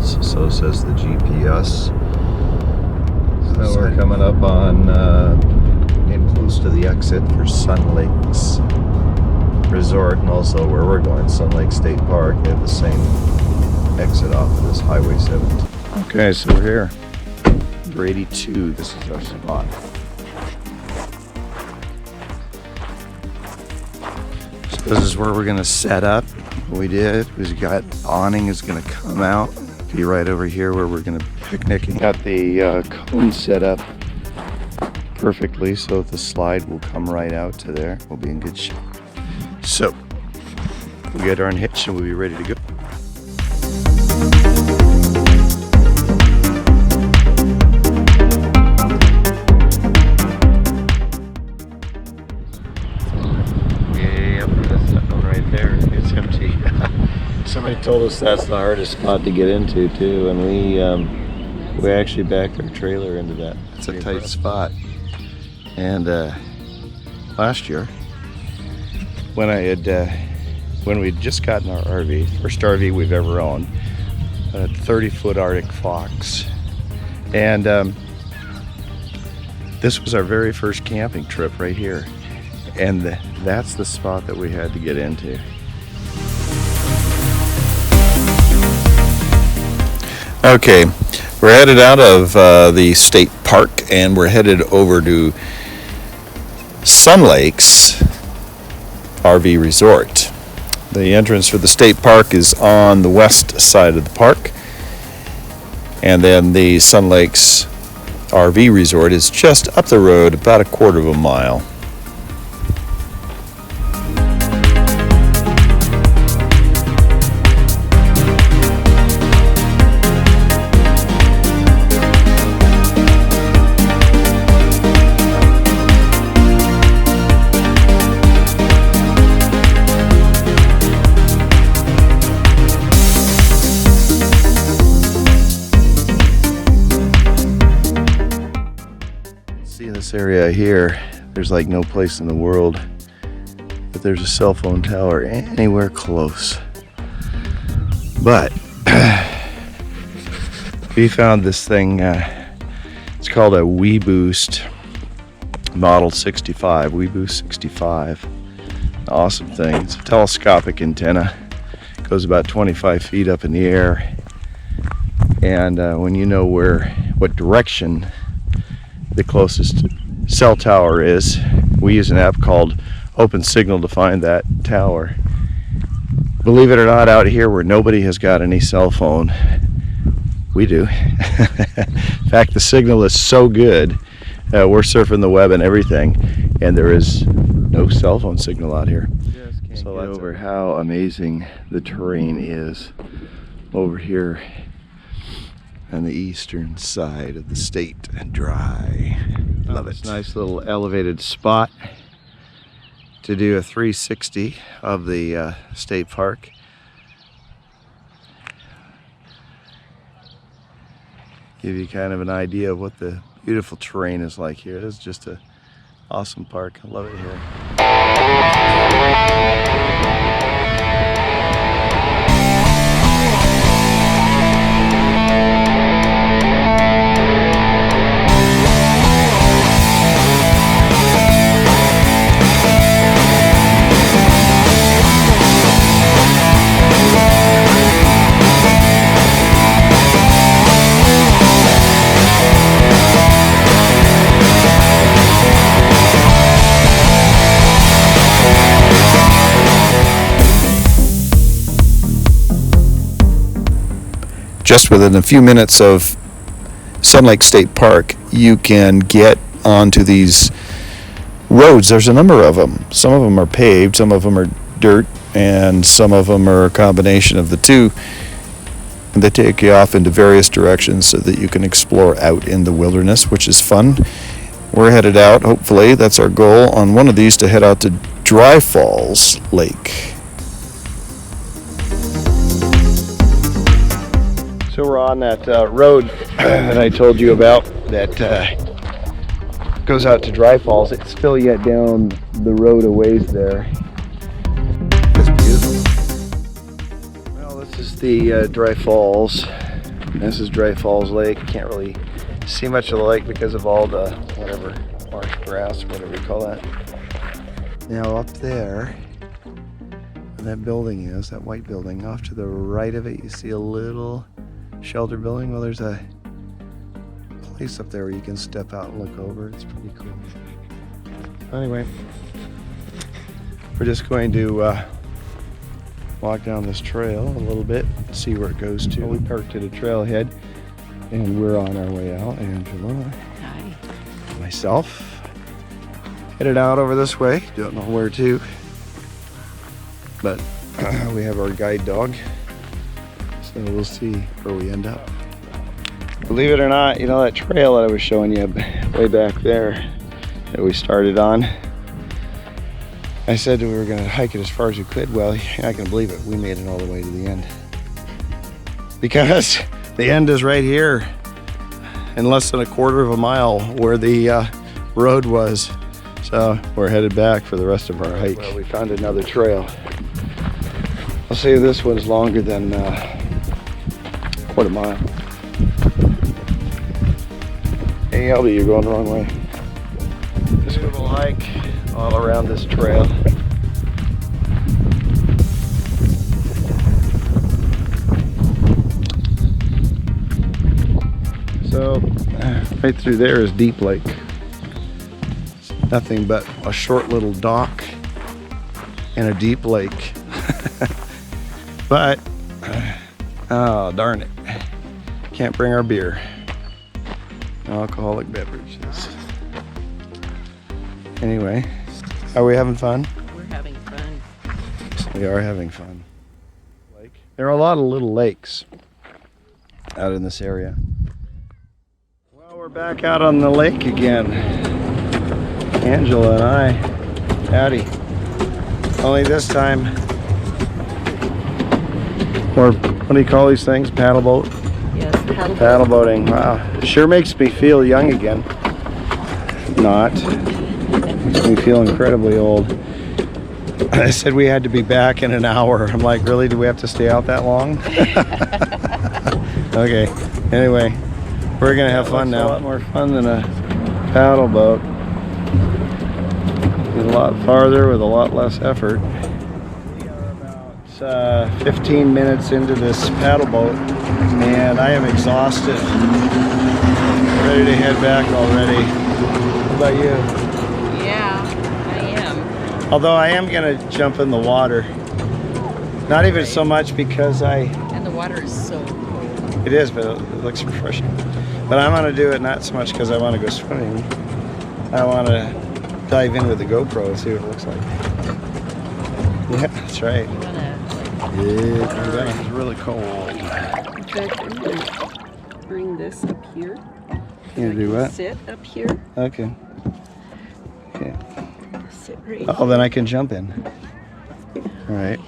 miles, so says the GPS. So now we're coming up on getting close to the exit for Sun Lakes Resort, and also where we're going, Sun Lake State Park. They have the same exit off of this Highway 70. Okay, so we're here. Brady 2, this is our spot. So this is where we're gonna set up. What we did was we got awning is gonna come out, be right over here where we're gonna be picnicking. Got the cone set up perfectly so the slide will come right out to there. We'll be in good shape. So we'll get our unhitched and we'll be ready to go. Somebody told us that's the hardest spot to get into too, and we actually backed our trailer into that. It's a tight spot. And last year, when we'd just gotten our RV, first RV we've ever owned, a 30-foot Arctic Fox, and this was our very first camping trip right here, and that's the spot that we had to get into. Okay, we're headed out of the state park and we're headed over to Sun Lakes RV Resort. The entrance for the state park is on the west side of the park, and then the Sun Lakes RV Resort is just up the road about a quarter of a mile. See this area here, there's like no place in the world that there's a cell phone tower anywhere close. But we found this thing, it's called a WeBoost Model 65, WeBoost 65. An awesome thing. It's a telescopic antenna. It goes about 25 feet up in the air. And when you know what direction the closest cell tower is, we use an app called Open Signal to find that tower. Believe it or not, out here where nobody has got any cell phone, we do. In fact, the signal is so good, we're surfing the web and everything, and there is no cell phone signal out here. So that's over how amazing the terrain is over here on the eastern side of the state, and dry. Love it. Nice little elevated spot to do a 360 of the state park. Give you kind of an idea of what the beautiful terrain is like here. It is just an awesome park. I love it here. Just within a few minutes of Sun Lake State Park, you can get onto these roads. There's a number of them. Some of them are paved, some of them are dirt, and some of them are a combination of the two. And they take you off into various directions so that you can explore out in the wilderness, which is fun. We're headed out, hopefully, that's our goal, on one of these to head out to Dry Falls Lake. So we're on that road that I told you about that goes out to Dry Falls. It's still yet down the road a ways there. It's beautiful. Well, this is the Dry Falls This is Dry Falls Lake. You can't really see much of the lake because of all the whatever marsh grass or whatever you call that. Now up there, where that building is, that white building, off to the right of it, you see a little shelter building. Well, there's a place up there where you can step out and look over. It's pretty cool. Anyway, we're just going to walk down this trail a little bit, see where it goes to. We parked at a trailhead and we're on our way out. Angela, hi, myself, headed out over this way. Don't know where to, but we have our guide dog, so we'll see where we end up. Believe it or not, you know that trail that I was showing you way back there that we started on, I said we were going to hike it as far as we could. Well, you're not going to believe it. We made it all the way to the end. Because the end is right here, in less than a quarter of a mile where the road was. So we're headed back for the rest of our hike. Well, we found another trail. I'll say this one's longer than a quarter mile. Hey, Albie, you're going the wrong way. This little hike all around this trail. So right through there is Deep Lake. It's nothing but a short little dock and a deep lake. But oh darn it, can't bring our beer. No alcoholic beverages. Anyway, are we having fun? we're having fun. We are having fun. There are a lot of little lakes out in this area. Well, we're back out on the lake again. Angela and I, howdy. Only this time, or what do you call these things? Paddle boat? Yes, Paddle boating. Wow, sure makes me feel young again. Not. Makes me feel incredibly old. I said we had to be back in an hour. I'm like, really? Do we have to stay out that long? Okay. Anyway, we're gonna have fun now. A lot more fun than a paddle boat. It's a lot farther with a lot less effort. We are about 15 minutes into this paddle boat, and I am exhausted. Ready to head back already. What about you? Although I am gonna jump in the water. Not even so much because and the water is so cold. It is, but it looks refreshing. But I'm gonna do it not so much because I want to go swimming. I want to dive in with the GoPro and see what it looks like. Yeah, that's right. You wanna, Yeah, it's really cold. in fact, I'm gonna bring this up here. You gonna do what? Sit up here. Okay. Okay. Sit right Oh, then I can jump in. All right.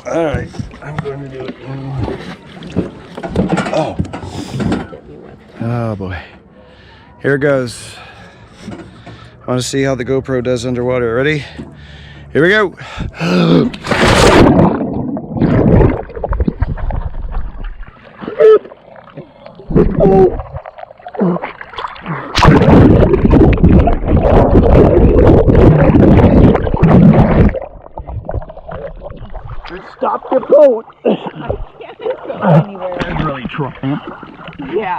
All right. I'm going to do it. Oh. Oh boy. Here it goes. I want to see how the GoPro does underwater. Ready? Here we go. Stop the boat! I can't go anywhere. I'm really trying. Yeah.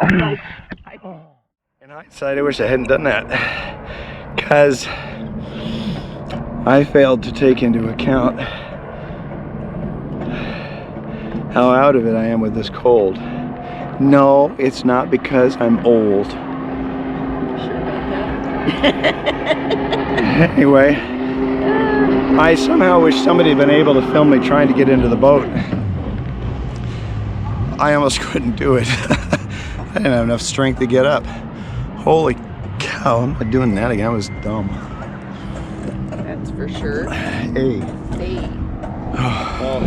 In hindsight, I wish I hadn't done that, because I failed to take into account how out of it I am with this cold. No, it's not because I'm old. Sure about that. Anyway, I somehow wish somebody had been able to film me trying to get into the boat. I almost couldn't do it. I didn't have enough strength to get up. Holy cow, I'm not doing that again. I was dumb. That's for sure. Hey. Hey. Oh,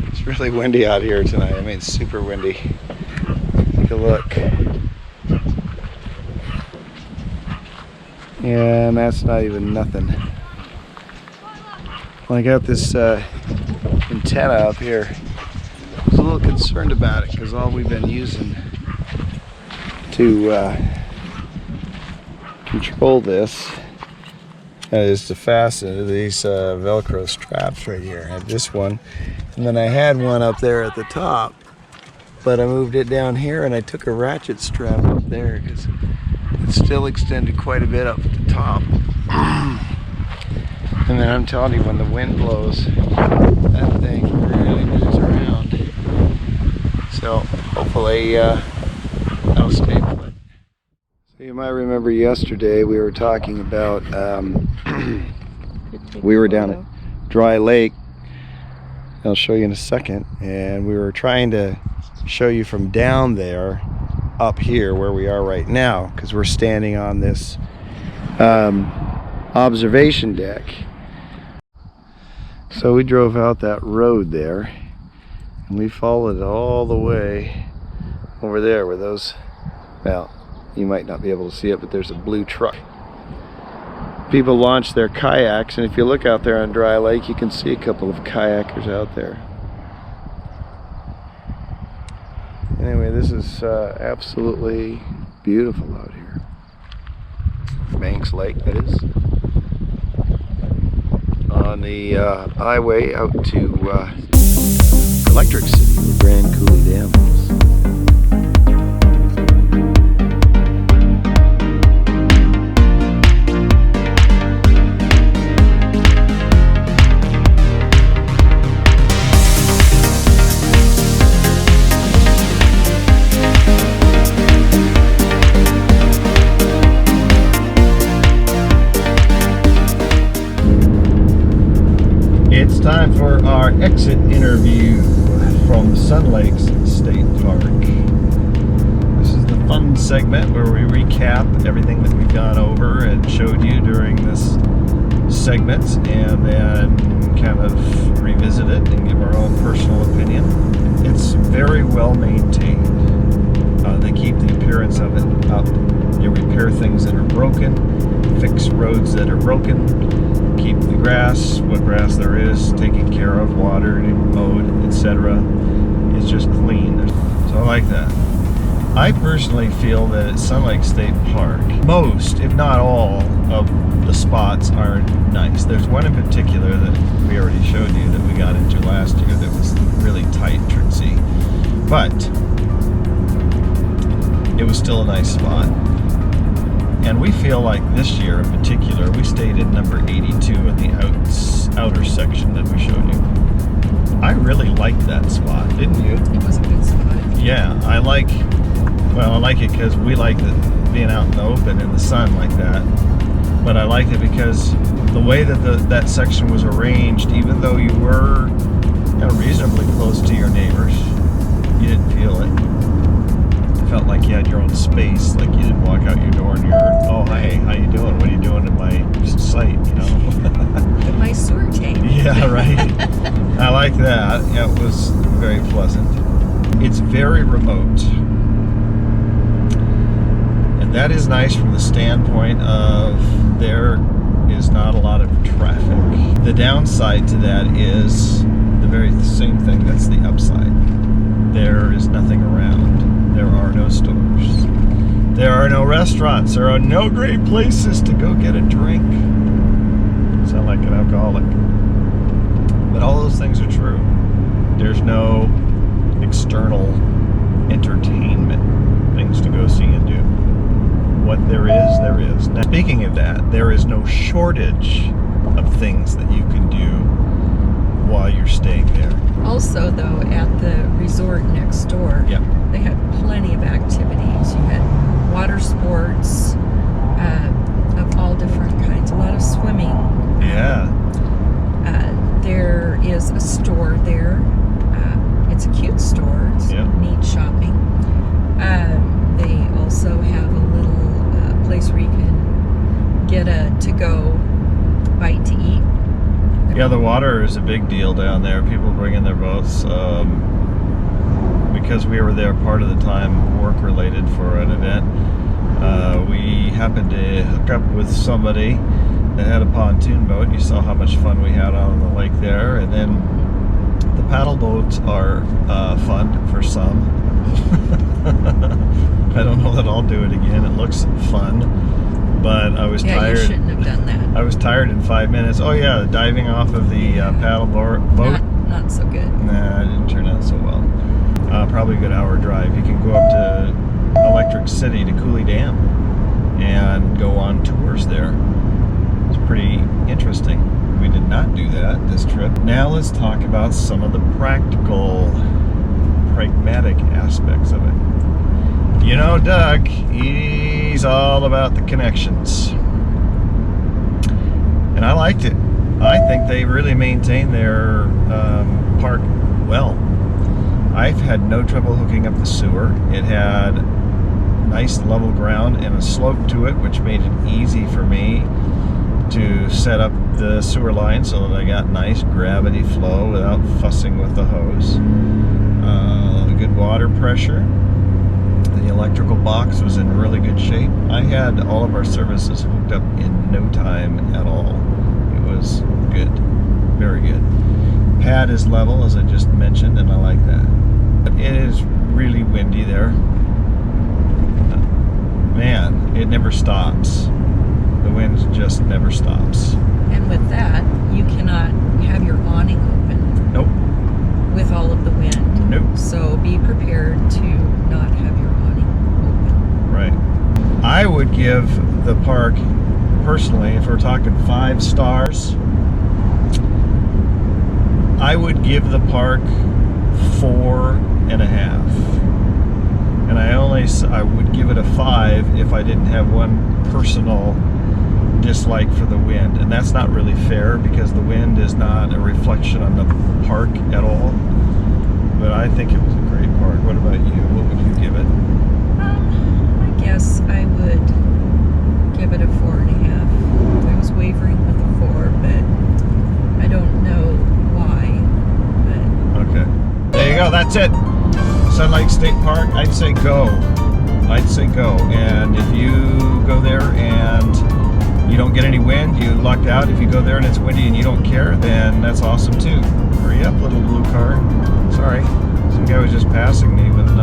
it's really windy out here tonight. I mean, it's super windy. Take a look. Yeah, and that's not even nothing. Well, I got this antenna up here. It's a little little concerned about it because all we've been using to control this is to fasten these Velcro straps right here. I had this one, and then I had one up there at the top, but I moved it down here and I took a ratchet strap up there because it still extended quite a bit up at the top. And then I'm telling you, when the wind blows, that thing really moves around. So hopefully that'll stay put. So you might remember yesterday we were talking about, we were down at Dry Lake. I'll show you in a second. And we were trying to show you from down there up here where we are right now, because we're standing on this observation deck. So we drove out that road there and we followed it all the way over there where those, well, you might not be able to see it, but there's a blue truck. People launch their kayaks, and if you look out there on Dry Lake, you can see a couple of kayakers out there. Anyway, this is absolutely beautiful out here. Banks Lake, that is. On the highway out to Electric City, where Grand Coulee Dam is. It's time for our exit interview from Sun Lakes State Park. This is the fun segment where we recap everything that we've gone over and showed you during this segment, and then kind of revisit it and give our own personal opinion. It's very well maintained. They keep the appearance of it up. They repair things that are broken, fix roads that are broken, keep the grass, what grass there is, taken care of, watered, mowed, etc. It's just clean. So I like that. I personally feel that at Sun Lake State Park, most, if not all, of the spots are nice. There's one in particular that we already showed you that we got into last year that was really tight and tricksy. But it was still a nice spot. And we feel like this year in particular, we stayed at number 82 in the outer section that we showed you. I really liked that spot, didn't you? It was a good spot. Yeah, I like it because we like being out in the open in the sun like that. But I liked it because the way that that section was arranged, even though you were reasonably close to your neighbors, you didn't feel it. Felt like you had your own space, like you didn't walk out your door and you're, oh hey, how you doing? What are you doing in my sight, you know? My sewer tank. Yeah, right. I like that. Yeah, it was very pleasant. It's very remote. And that is nice from the standpoint of there is not a lot of traffic. The downside to that is the very same thing. That's the upside. There is nothing around. There are no stores. There are no restaurants. There are no great places to go get a drink. Sound like an alcoholic. But all those things are true. There's no external entertainment things to go see and do. What there is, there is. Now, speaking of that, there is no shortage of things that you can do while you're staying there. Also, though, at the resort next door, yeah, they had plenty of activities. You had water sports of all different kinds, a lot of swimming. Yeah. There is a store there. It's a cute store. It's neat shopping. They also have a little place where you can get a to-go bite to eat. Yeah, the water is a big deal down there. People bring in their boats. Because we were there part of the time work-related for an event, we happened to hook up with somebody that had a pontoon boat. You saw how much fun we had out on the lake there. And then the paddle boats are fun for some. I don't know that I'll do it again. It looks fun, but I was tired. Yeah, you shouldn't have done that. I was tired in 5 minutes. Oh yeah, diving off of the paddle boat. Not so good. Nah, it didn't turn out so well. Probably a good hour drive. You can go up to Electric City to Cooley Dam and go on tours there. It's pretty interesting. We did not do that this trip. Now let's talk about some of the pragmatic aspects of it. You know Doug, he's all about the connections. And I liked it. I think they really maintain their park well. I've had no trouble hooking up the sewer. It had nice level ground and a slope to it, which made it easy for me to set up the sewer line so that I got nice gravity flow without fussing with the hose. Good water pressure. The electrical box was in really good shape. I had all of our services hooked up in no time at all. It was good, very good. Pad is level, as I just mentioned, and I like that. But it is really windy there. Man, it never stops. The wind just never stops. And with that, you cannot have your awning open. Nope. With all of the wind. Nope. So be prepared to not have your awning open. Right. I would give the park, personally, if we're talking 5 stars, I would give the park 4.5. And I would give it a 5 if I didn't have one personal dislike for the wind. And that's not really fair because the wind is not a reflection on the park at all. But I think it was a great park. What about you? What would you give it? I guess I would give it a 4.5. I was wavering with a 4, but I don't know why. But Okay. There you go. That's it. Sun Lake State Park. I'd say go. I'd say go. And if you go there and you don't get any wind, you lucked out. If you go there and it's windy and you don't care, then that's awesome too. Hurry up, little blue car. Sorry. Some guy was just passing me with